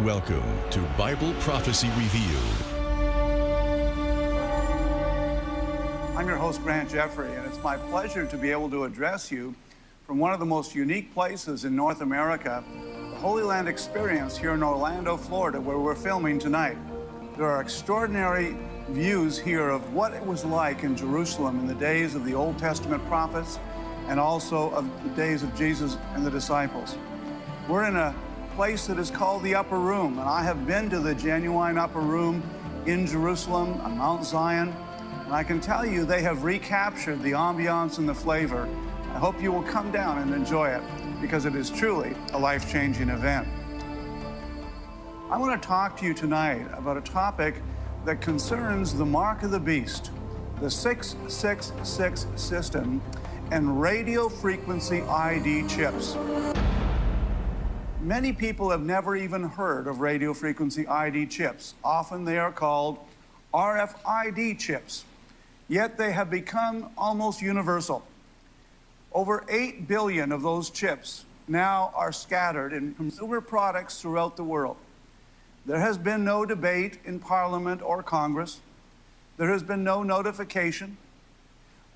Welcome to Bible Prophecy Revealed. I'm your host, Grant Jeffrey, and it's my pleasure to be able to address you from one of the most unique places in North America, the Holy Land Experience here in Orlando, Florida, where we're filming tonight. There are extraordinary views here of what it was like in Jerusalem in the days of the Old Testament prophets and also of the days of Jesus and the disciples. We're in a place that is called the Upper Room, and I have been to the genuine Upper Room in Jerusalem on Mount Zion, and I can tell you they have recaptured the ambiance and the flavor. I hope you will come down and enjoy it because it is truly a life-changing event. I want to talk to you tonight about a topic that concerns the mark of the beast, the 666 system, and radio frequency ID chips. Many people have never even heard of radio frequency ID chips. Often they are called R.F.I.D chips, yet they have become almost universal. Over 8 billion of those chips now are scattered in consumer products throughout the world. There has been no debate in Parliament or Congress. There has been no notification.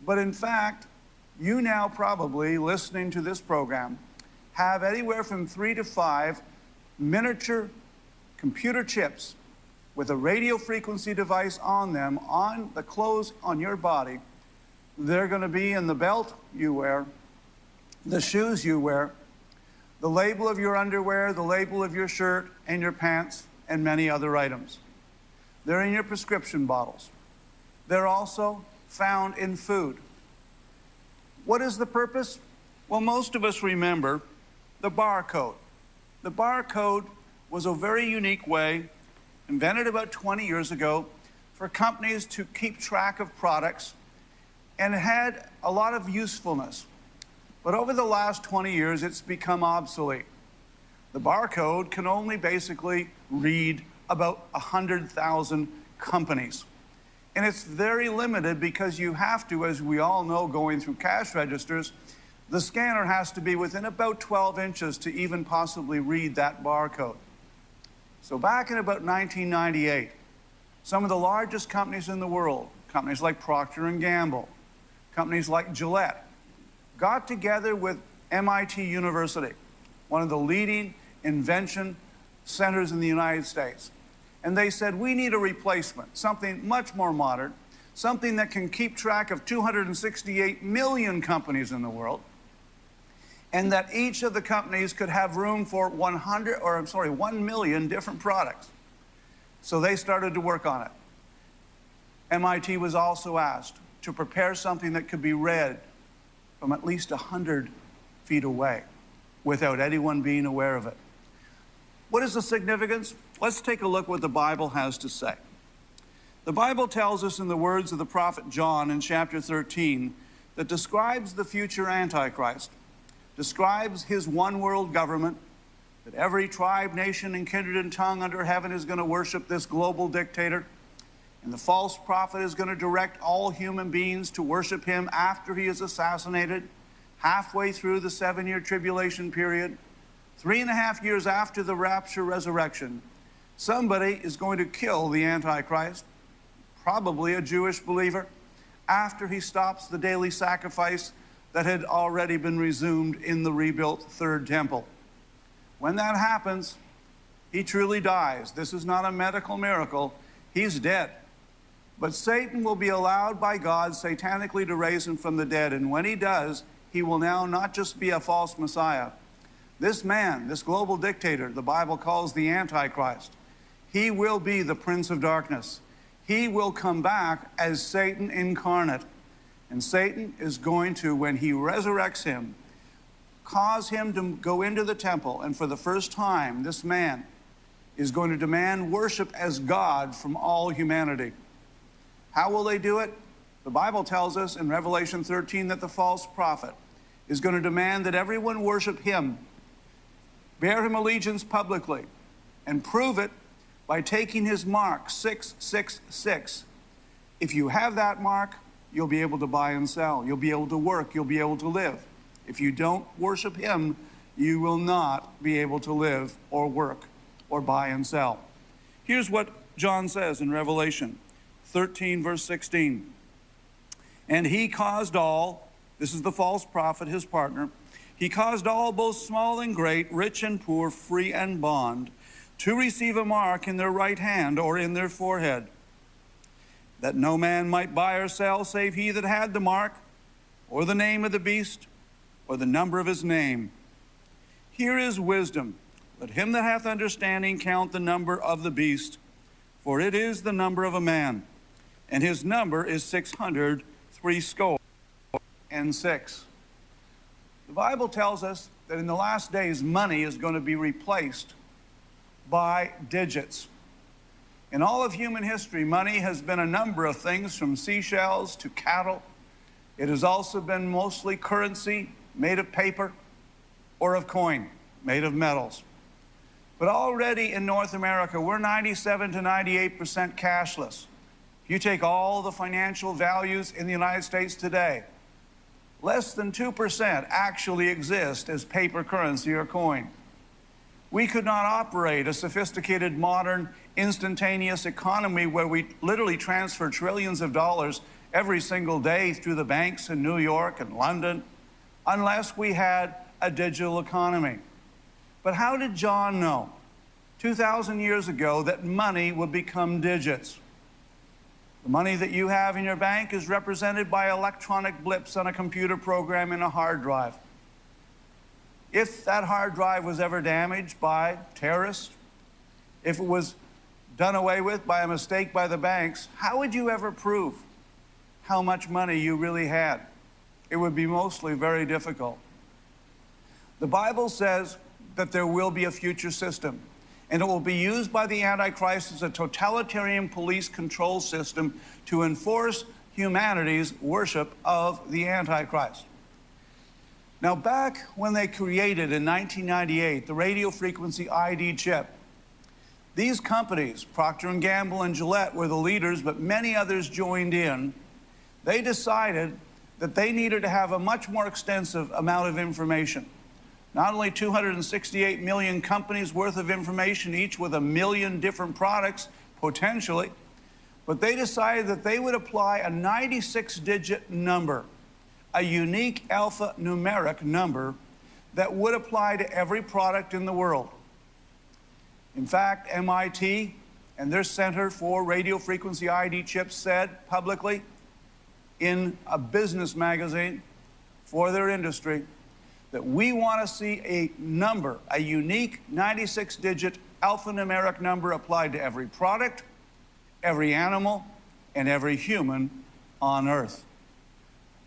But in fact, you now probably, listening to this program, have anywhere from 3 to 5 miniature computer chips with a radio frequency device on them, on the clothes on your body. They're going to be in the belt you wear, the shoes you wear, the label of your underwear, the label of your shirt and your pants, and many other items. They're in your prescription bottles. They're also found in food. What is the purpose? Well, most of us remember the barcode. The barcode was a very unique way, invented about 20 years ago, for companies to keep track of products, and it had a lot of usefulness. But over the last 20 years, it's become obsolete. The barcode can only basically read about 100,000 companies. And it's very limited because you have to, as we all know, going through cash registers, the scanner has to be within about 12 inches to even possibly read that barcode. So back in about 1998, some of the largest companies in the world, companies like Procter & Gamble, companies like Gillette, got together with MIT University, one of the leading invention centers in the United States. And they said, we need a replacement, something much more modern, something that can keep track of 268 million companies in the world, and that each of the companies could have room for 1 million different products. So they started to work on it. MIT was also asked to prepare something that could be read from at least 100 feet away without anyone being aware of it. What is the significance? Let's take a look what the Bible has to say. The Bible tells us in the words of the prophet John in chapter 13 that describes the future Antichrist, describes his one-world government, that every tribe, nation, and kindred and tongue under heaven is going to worship this global dictator, and the false prophet is going to direct all human beings to worship him after he is assassinated, halfway through the 7-year tribulation period. 3.5 years after the rapture resurrection, somebody is going to kill the Antichrist, probably a Jewish believer, after he stops the daily sacrifice that had already been resumed in the rebuilt third temple. When that happens, he truly dies. This is not a medical miracle. He's dead. But Satan will be allowed by God satanically to raise him from the dead. And when he does, he will now not just be a false Messiah. This man, this global dictator, the Bible calls the Antichrist, he will be the Prince of Darkness. He will come back as Satan incarnate. And Satan is going to, when he resurrects him, cause him to go into the temple. And for the first time, this man is going to demand worship as God from all humanity. How will they do it? The Bible tells us in Revelation 13 that the false prophet is going to demand that everyone worship him, bear him allegiance publicly, and prove it by taking his mark, 666. If you have that mark, you'll be able to buy and sell. You'll be able to work. You'll be able to live. If you don't worship him, you will not be able to live or work or buy and sell. Here's what John says in Revelation 13, verse 16. And he caused all, this is the false prophet, his partner, he caused all, both small and great, rich and poor, free and bond, to receive a mark in their right hand or in their forehead, that no man might buy or sell save he that had the mark, or the name of the beast, or the number of his name. Here is wisdom. Let him that hath understanding count the number of the beast, for it is the number of a man, and his number is 666. The Bible tells us that in the last days, money is going to be replaced by digits. In all of human history, money has been a number of things, from seashells to cattle. It has also been mostly currency made of paper or of coin made of metals. But already in North America, we're 97 to 98% cashless. If you take all the financial values in the United States today, less than 2% actually exist as paper currency or coin. We could not operate a sophisticated, modern, instantaneous economy where we literally transfer trillions of dollars every single day through the banks in New York and London unless we had a digital economy. But how did John know 2,000 years ago that money would become digits? The money that you have in your bank is represented by electronic blips on a computer program in a hard drive. If that hard drive was ever damaged by terrorists, if it was done away with by a mistake by the banks, how would you ever prove how much money you really had? It would be mostly very difficult. The Bible says that there will be a future system, and it will be used by the Antichrist as a totalitarian police control system to enforce humanity's worship of the Antichrist. Now, back when they created in 1998 the radio frequency ID chip, these companies, Procter & Gamble and Gillette, were the leaders, but many others joined in. They decided that they needed to have a much more extensive amount of information. Not only 268 million companies worth of information, each with 1 million different products, potentially, but they decided that they would apply a 96-digit number, a unique alphanumeric number that would apply to every product in the world. In fact, MIT and their Center for Radio Frequency ID Chips said publicly in a business magazine for their industry that we want to see a number, a unique 96-digit alphanumeric number applied to every product, every animal, and every human on Earth.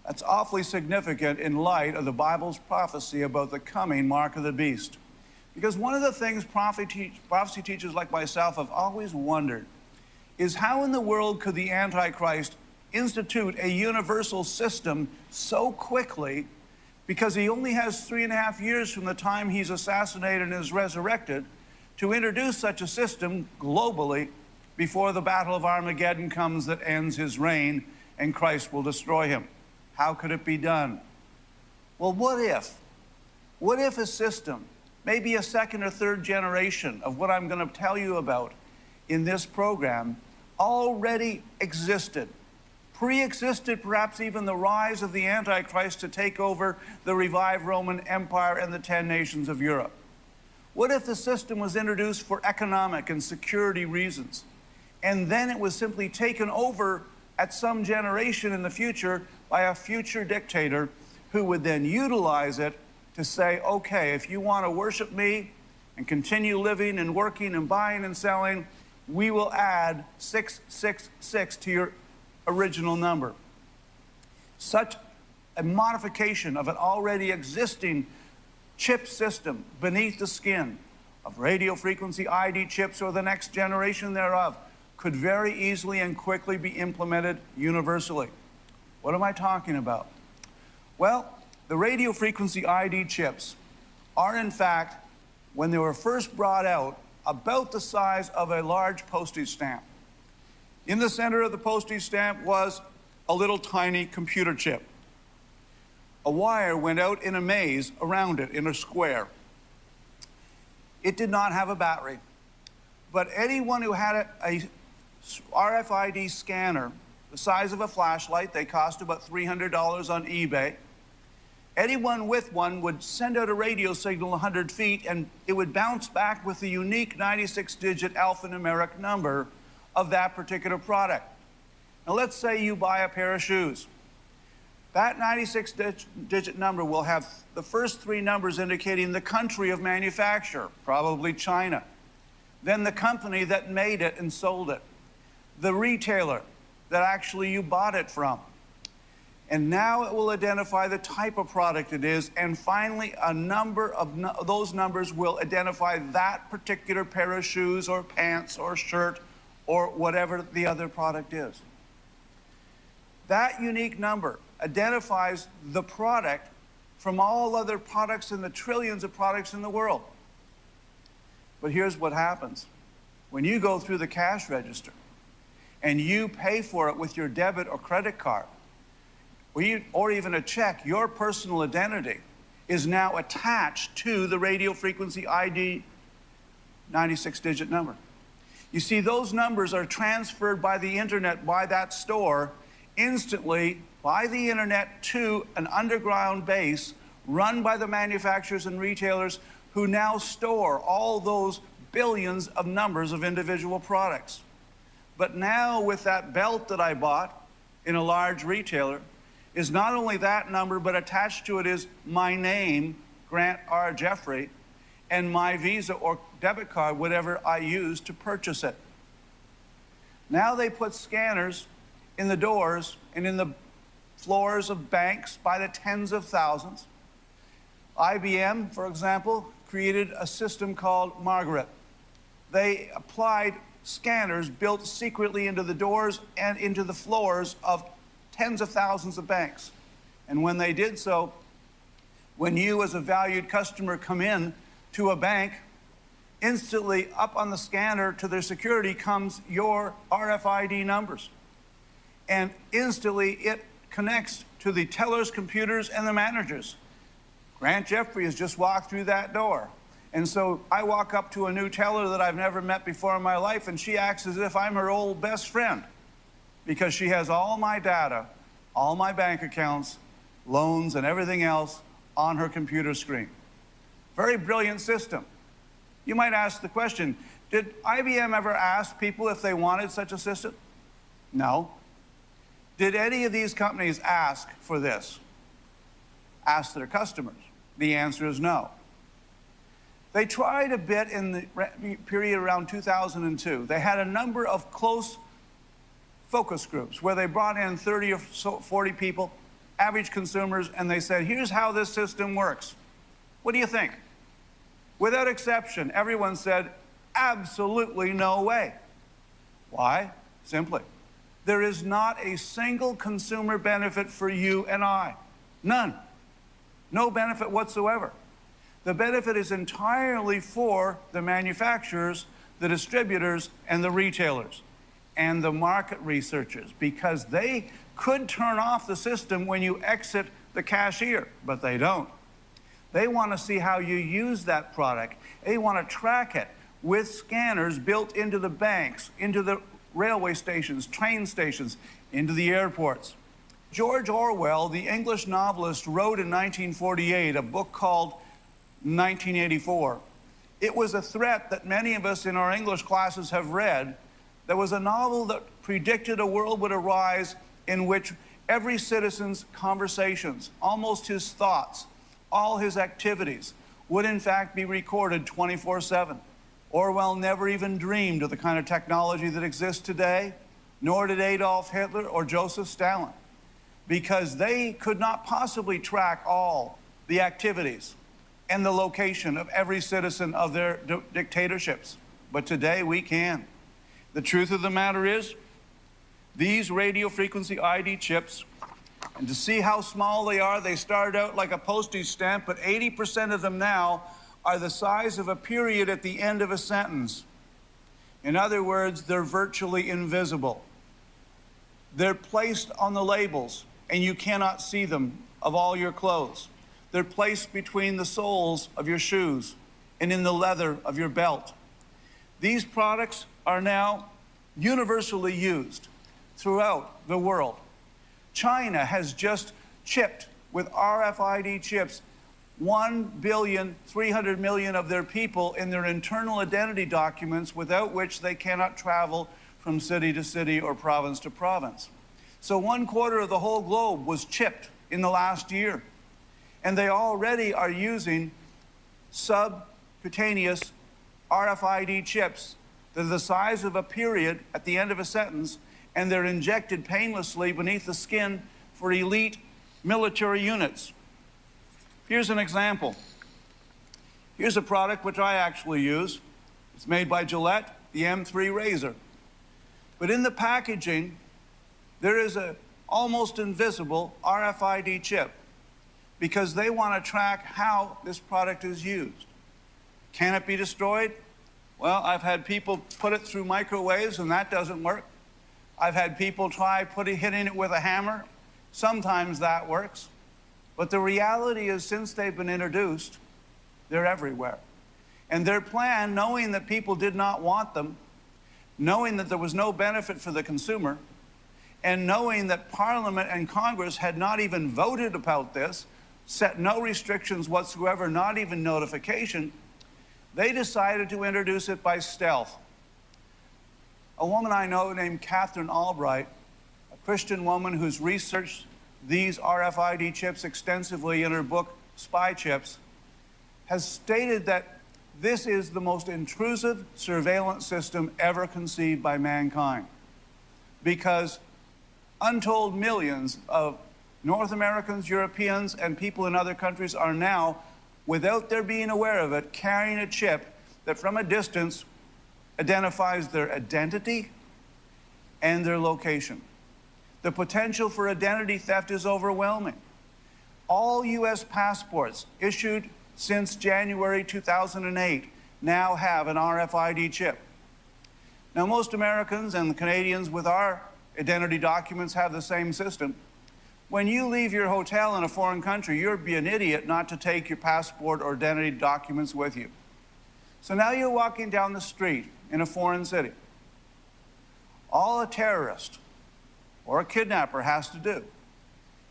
That's awfully significant in light of the Bible's prophecy about the coming mark of the beast. Because one of the things prophecy teachers like myself have always wondered is how in the world could the Antichrist institute a universal system so quickly, because he only has 3.5 years from the time he's assassinated and is resurrected to introduce such a system globally before the Battle of Armageddon comes that ends his reign and Christ will destroy him. How could it be done? Well, what if? What if a system, maybe a second or third generation of what I'm going to tell you about in this program, already existed? Pre-existed perhaps even the rise of the Antichrist to take over the revived Roman Empire and the 10 nations of Europe? What if the system was introduced for economic and security reasons, and then it was simply taken over at some generation in the future by a future dictator who would then utilize it to say, okay, if you want to worship me and continue living and working and buying and selling, we will add 666 to your original number. Such a modification of an already existing chip system beneath the skin of radio frequency ID chips or the next generation thereof could very easily and quickly be implemented universally. What am I talking about? Well, the radio frequency ID chips are, in fact, when they were first brought out, about the size of a large postage stamp. In the center of the postage stamp was a little tiny computer chip. A wire went out in a maze around it in a square. It did not have a battery. but anyone who had a RFID scanner, the size of a flashlight, they cost about $300 on eBay. Anyone with one would send out a radio signal 100 feet, and it would bounce back with the unique 96-digit alphanumeric number of that particular product. Now, let's say you buy a pair of shoes. That 96-digit number will have the first three numbers indicating the country of manufacture, probably China. Then the company that made it and sold it. The retailer that actually you bought it from. And now it will identify the type of product it is, and finally a number of those numbers will identify that particular pair of shoes or pants or shirt or whatever the other product is. That unique number identifies the product from all other products in the trillions of products in the world. But here's what happens. When you go through the cash register and you pay for it with your debit or credit card, or even a check, your personal identity is now attached to the radio frequency ID 96-digit number. You see, those numbers are transferred by the internet, by that store, instantly by the internet to an underground base run by the manufacturers and retailers who now store all those billions of numbers of individual products. But now with that belt that I bought in a large retailer, is not only that number, but attached to it is my name, Grant R. Jeffrey, and my Visa or debit card, whatever I used to purchase it. Now they put scanners in the doors and in the floors of banks by the tens of thousands. IBM, for example, created a system called Margaret. They applied scanners built secretly into the doors and into the floors of tens of thousands of banks. And when they did so, when you as a valued customer come in to a bank, instantly up on the scanner to their security comes your RFID numbers. And instantly it connects to the tellers, computers, and the managers. Grant Jeffrey has just walked through that door. And so I walk up to a new teller that I've never met before in my life, and she acts as if I'm her old best friend, because she has all my data, all my bank accounts, loans, and everything else on her computer screen. Very brilliant system. You might ask the question, did IBM ever ask people if they wanted such a system? No. Did any of these companies ask for this? Ask their customers? The answer is no. They tried a bit in the period around 2002. They had a number of close focus groups where they brought in 30 or 40 people, average consumers, and they said, here's how this system works. What do you think? Without exception, everyone said, absolutely no way. Why? Simply, there is not a single consumer benefit for you and I. None. No benefit whatsoever. The benefit is entirely for the manufacturers, the distributors, and the retailers, and the market researchers, because they could turn off the system when you exit the cashier, but they don't. They want to see how you use that product. They want to track it with scanners built into the banks, into the railway stations, train stations, into the airports. George Orwell, the English novelist, wrote in 1948 a book called 1984. It was a threat that many of us in our English classes have read. There was a novel that predicted a world would arise in which every citizen's conversations, almost his thoughts, all his activities, would in fact be recorded 24/7. Orwell never even dreamed of the kind of technology that exists today, nor did Adolf Hitler or Joseph Stalin, because they could not possibly track all the activities and the location of every citizen of their dictatorships. But today we can. The truth of the matter is, these radio frequency ID chips, and to see how small they started out like a postage stamp, but 80% of them now are the size of a period at the end of a sentence. In other words, they're virtually invisible. They're placed on the labels, and you cannot see them, of all your clothes. They're placed between the soles of your shoes and in the leather of your belt. These products are now universally used throughout the world. China has just chipped with RFID chips 1,300,000,000 of their people in their internal identity documents, without which they cannot travel from city to city or province to province. So 1/4 of the whole globe was chipped in the last year. And they already are using subcutaneous RFID chips that are the size of a period at the end of a sentence, and they're injected painlessly beneath the skin for elite military units. Here's an example. Here's a product which I actually use. It's made by Gillette, the M3 razor. But in the packaging, there is an almost invisible RFID chip, because they want to track how this product is used. Can it be destroyed? Well, I've had people put it through microwaves, and that doesn't work. I've had people try hitting it with a hammer. Sometimes that works. But the reality is, since they've been introduced, they're everywhere. And their plan, knowing that people did not want them, knowing that there was no benefit for the consumer, and knowing that Parliament and Congress had not even voted about this, set no restrictions whatsoever, not even notification, they decided to introduce it by stealth. A woman I know named Catherine Albright, a Christian woman who's researched these RFID chips extensively in her book, Spy Chips, has stated that this is the most intrusive surveillance system ever conceived by mankind, because untold millions of North Americans, Europeans, and people in other countries are now, without their being aware of it, carrying a chip that from a distance identifies their identity and their location. The potential for identity theft is overwhelming. All U.S. passports issued since January 2008 now have an RFID chip. Now, most Americans and Canadians with our identity documents have the same system. When you leave your hotel in a foreign country, you'd be an idiot not to take your passport or identity documents with you. So now you're walking down the street in a foreign city. All a terrorist or a kidnapper has to do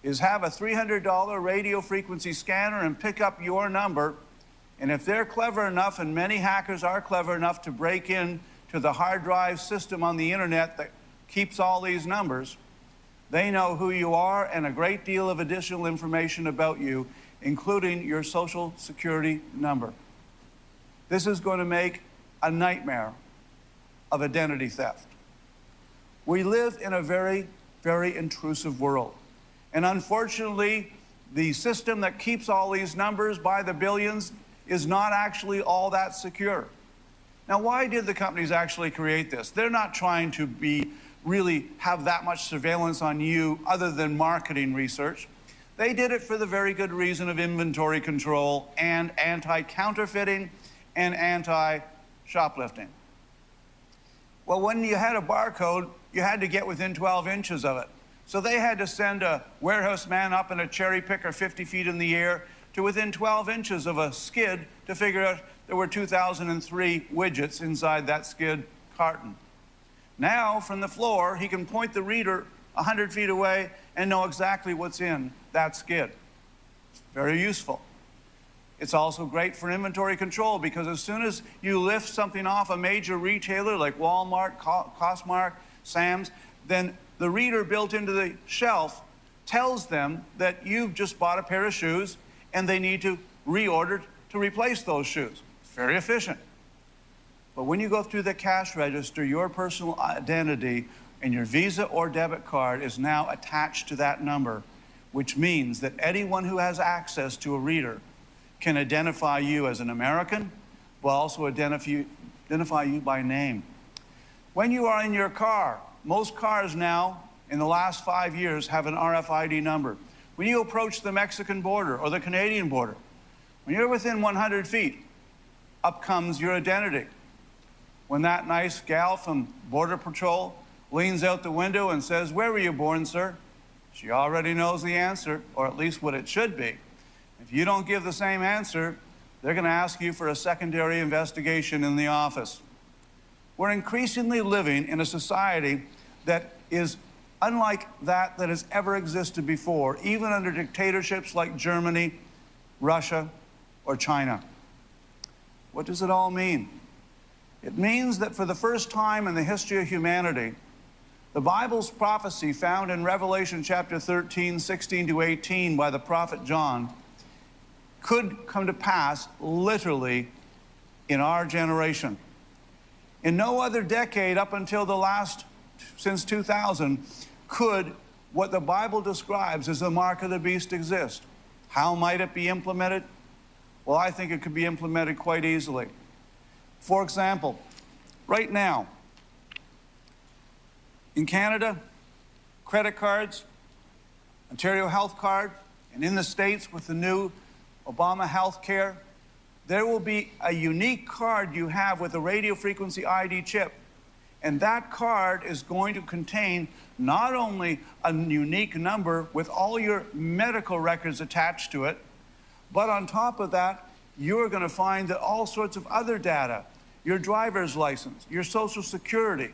is have a $300 radio frequency scanner and pick up your number. And if they're clever enough, and many hackers are clever enough to break in to the hard drive system on the internet that keeps all these numbers, they know who you are and a great deal of additional information about you, including your social security number. This is going to make a nightmare of identity theft. We live in a very, very intrusive world. And unfortunately, the system that keeps all these numbers by the billions is not actually all that secure. Now, why did the companies actually create this? They're not trying to really have that much surveillance on you other than marketing research. They did it for the very good reason of inventory control and anti-counterfeiting and anti-shoplifting. Well, when you had a barcode, you had to get within 12 inches of it. So they had to send a warehouse man up in a cherry picker 50 feet in the air to within 12 inches of a skid to figure out there were 2003 widgets inside that skid carton. Now, from the floor, he can point the reader 100 feet away and know exactly what's in that skid. It's very useful. It's also great for inventory control, because as soon as you lift something off a major retailer like Walmart, Costco, Sam's, then the reader built into the shelf tells them that you've just bought a pair of shoes and they need to reorder to replace those shoes. It's very efficient. But when you go through the cash register, your personal identity and your Visa or debit card is now attached to that number, which means that anyone who has access to a reader can identify you as an American, but also identify you by name. When you are in your car, most cars now, in the last 5 years, have an RFID number. When you approach the Mexican border or the Canadian border, when you're within 100 feet, up comes your identity. When that nice gal from Border Patrol leans out the window and says, "Where were you born, sir?" she already knows the answer, or at least what it should be. If you don't give the same answer, they're going to ask you for a secondary investigation in the office. We're increasingly living in a society that is unlike that has ever existed before, even under dictatorships like Germany, Russia, or China. What does it all mean? It means that for the first time in the history of humanity, the Bible's prophecy found in Revelation chapter 13, 16 to 18 by the prophet John could come to pass literally in our generation. In no other decade up until the last, since 2000, could what the Bible describes as the mark of the beast exist. How might it be implemented? Well, I think it could be implemented quite easily. For example, right now, in Canada, credit cards, Ontario Health Card, and in the States with the new Obama Health Care, there will be a unique card you have with a radio frequency ID chip. And that card is going to contain not only a unique number with all your medical records attached to it, but on top of that, you're going to find that all sorts of other data, your driver's license, your Social Security,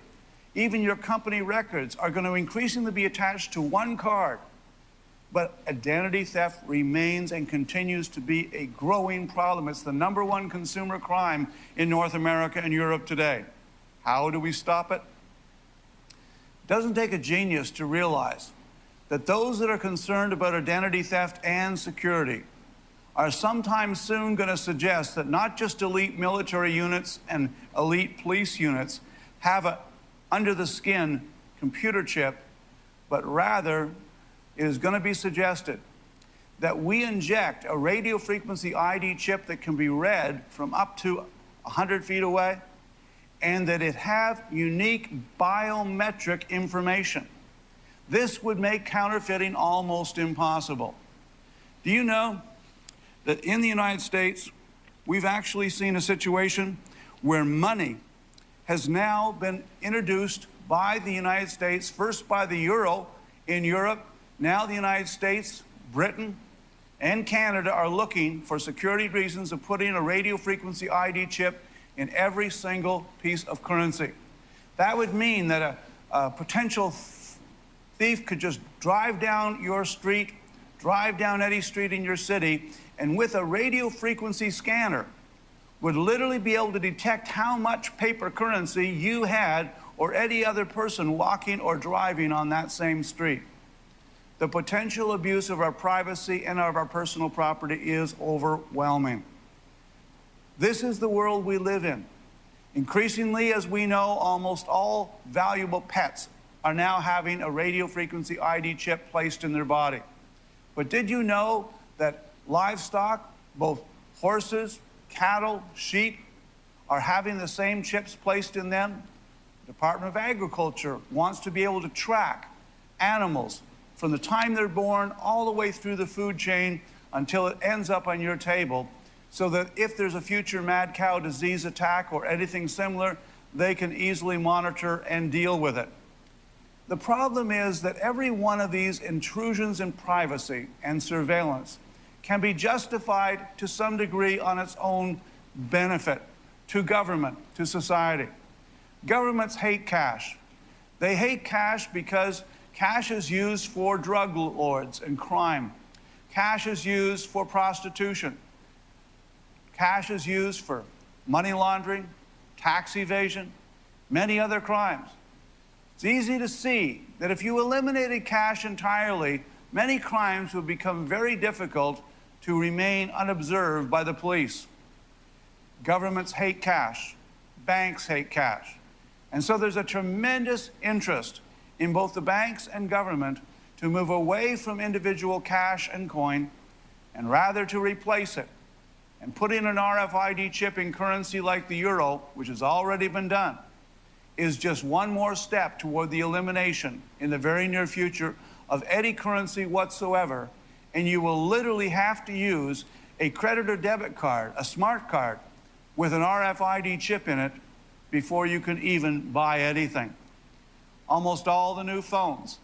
even your company records are going to increasingly be attached to one card. But identity theft remains and continues to be a growing problem. It's the #1 consumer crime in North America and Europe today. How do we stop it? It doesn't take a genius to realize that those that are concerned about identity theft and security are sometime soon going to suggest that not just elite military units and elite police units have a under-the-skin computer chip, but rather it is going to be suggested that we inject a radio frequency ID chip that can be read from up to 100 feet away, and that it have unique biometric information. This would make counterfeiting almost impossible. Do you know that in the United States, we've actually seen a situation where money has now been introduced by the United States, first by the euro in Europe, now the United States, Britain, and Canada are looking for security reasons of putting a radio frequency ID chip in every single piece of currency. That would mean that a potential thief could just drive down your street, drive down any street in your city, and with a radio frequency scanner would literally be able to detect how much paper currency you had or any other person walking or driving on that same street. The potential abuse of our privacy and of our personal property is overwhelming. This is the world we live in. Increasingly, as we know, almost all valuable pets are now having a radio frequency ID chip placed in their body. But did you know that livestock, both horses, cattle, sheep, are having the same chips placed in them? The Department of Agriculture wants to be able to track animals from the time they're born all the way through the food chain until it ends up on your table, so that if there's a future mad cow disease attack or anything similar, they can easily monitor and deal with it. The problem is that every one of these intrusions in privacy and surveillance can be justified to some degree on its own benefit to government, to society. Governments hate cash. They hate cash because cash is used for drug lords and crime. Cash is used for prostitution. Cash is used for money laundering, tax evasion, many other crimes. It's easy to see that if you eliminated cash entirely, many crimes would become very difficult to remain unobserved by the police. Governments hate cash. Banks hate cash. And so there's a tremendous interest in both the banks and government to move away from individual cash and coin and rather to replace it. And putting an R.F.I.D. chip in currency like the euro, which has already been done, is just one more step toward the elimination in the very near future of any currency whatsoever. And you will literally have to use a credit or debit card, a smart card, with an R.F.I.D. chip in it before you can even buy anything. Almost all the new phones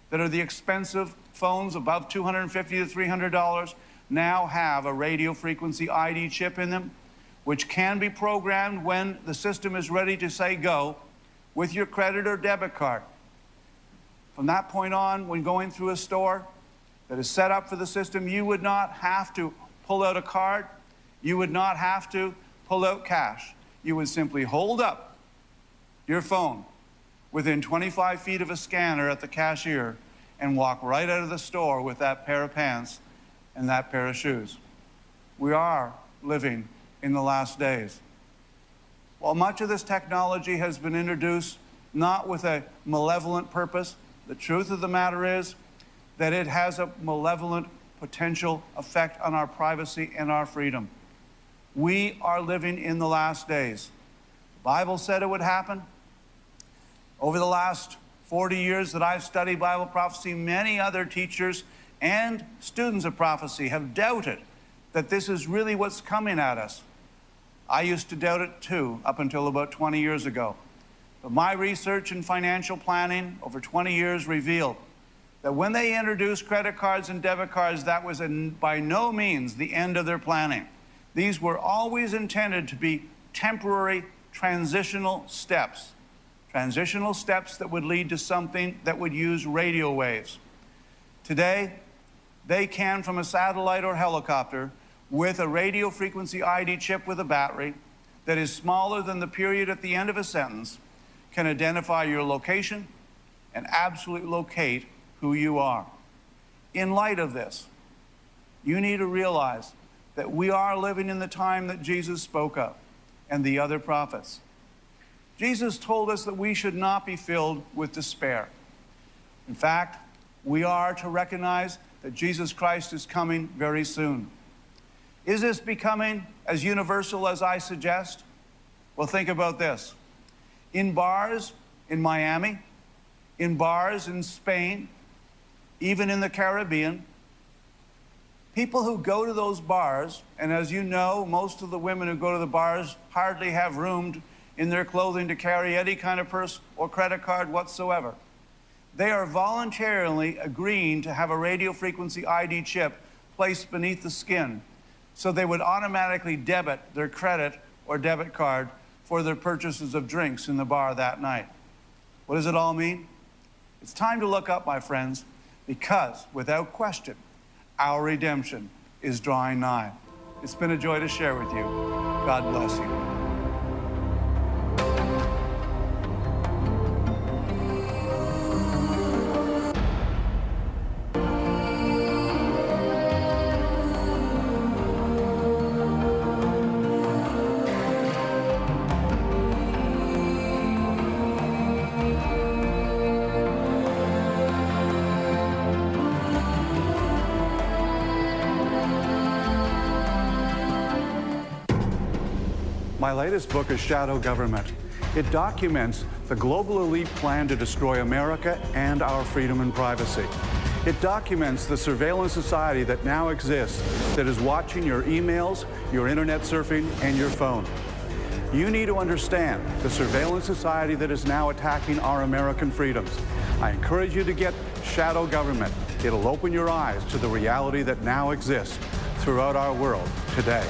that are the expensive phones above $250 to $300 now have a radio frequency ID chip in them. which can be programmed when the system is ready to say go with your credit or debit card. From that point on, when going through a store that is set up for the system, you would not have to pull out a card. You would not have to pull out cash. You would simply hold up your phone within 25 feet of a scanner at the cashier and walk right out of the store with that pair of pants and that pair of shoes. We are living in the last days. While much of this technology has been introduced not with a malevolent purpose, the truth of the matter is that it has a malevolent potential effect on our privacy and our freedom. We are living in the last days. The Bible said it would happen. Over the last 40 years that I've studied Bible prophecy, many other teachers and students of prophecy have doubted that this is really what's coming at us. I used to doubt it too, up until about 20 years ago. But my research in financial planning over 20 years revealed that when they introduced credit cards and debit cards, that was by no means the end of their planning. These were always intended to be temporary, transitional steps that would lead to something that would use radio waves. Today, they can, from a satellite or helicopter, with a radio frequency ID chip with a battery that is smaller than the period at the end of a sentence, can identify your location and absolutely locate who you are. In light of this, you need to realize that we are living in the time that Jesus spoke of and the other prophets. Jesus told us that we should not be filled with despair. In fact, we are to recognize that Jesus Christ is coming very soon. Is this becoming as universal as I suggest? Well, think about this. In bars in Miami, in bars in Spain, even in the Caribbean, people who go to those bars, and as you know, most of the women who go to the bars hardly have room in their clothing to carry any kind of purse or credit card whatsoever. They are voluntarily agreeing to have a radio frequency ID chip placed beneath the skin so they would automatically debit their credit or debit card for their purchases of drinks in the bar that night. What does it all mean? It's time to look up, my friends, because without question, our redemption is drawing nigh. It's been a joy to share with you. God bless you. My latest book is Shadow Government. It documents the global elite plan to destroy America and our freedom and privacy. It documents the surveillance society that now exists that is watching your emails, your internet surfing, and your phone. You need to understand the surveillance society that is now attacking our American freedoms. I encourage you to get Shadow Government. It'll open your eyes to the reality that now exists throughout our world today.